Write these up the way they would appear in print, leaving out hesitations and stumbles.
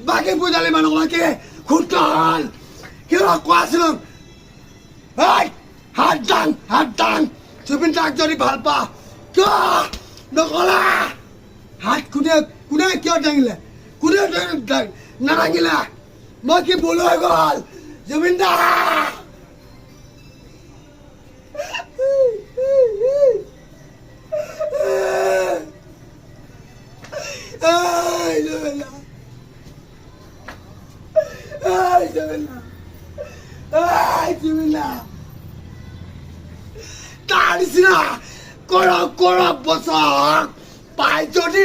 বাকি বুঝালি মানুহকে খুঁটা হল কিবা কোৱাছিলো হাত দাং জুবিন দাক যদি ভাল পা কিয় নকলা হাত কোনে কিয় দাঙিলে কোনে নাদাঙিলে মই কি ভুল হৈ গল জুবিন দা তাৰ নিচিনা কৰক বছৰ পাই যদি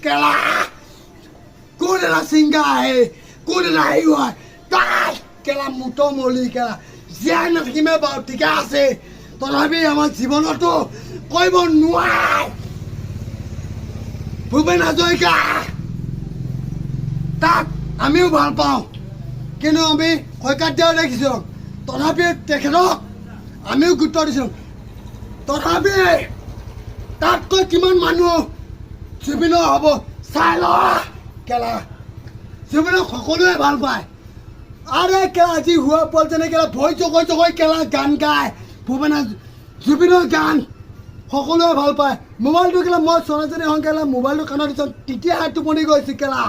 কেলা কোন এটা চিংগা আহে কোন এটা হেৰি হয় তাই কেলা মুঠ মলি কেলা জীয়াই নাথাকিমে বাৰু ঠিকে আছে তথাপি আমাৰ জীৱনতো কৰিব নোৱাৰে ভূপেন হাজৰিকা তাক আমিও ভাল পাওঁ কিন্তু আমি শইকীয়াদেউ দেখিছোঁ তথাপি তেখেতক আমিও গুৰুত্ব দিছোঁ তথাপি তাতকৈ কিমান মানুহ জুবিনৰ হ'ব চাই ল কেলা জুবিনক সকলোৱে ভাল পায় আৰে কেলা আজি হোৱা পল যেনে কেলা ভয় জগৈ কেলা গান গায় জুবিনৰ গান সকলোৱে ভাল পায় মোবাইলটো কেলা মই চৰাজনী হওঁ কেলা মোবাইলটো কাণত দিছোঁ তেতিয়াহে টোপনি গৈছোঁ কেলা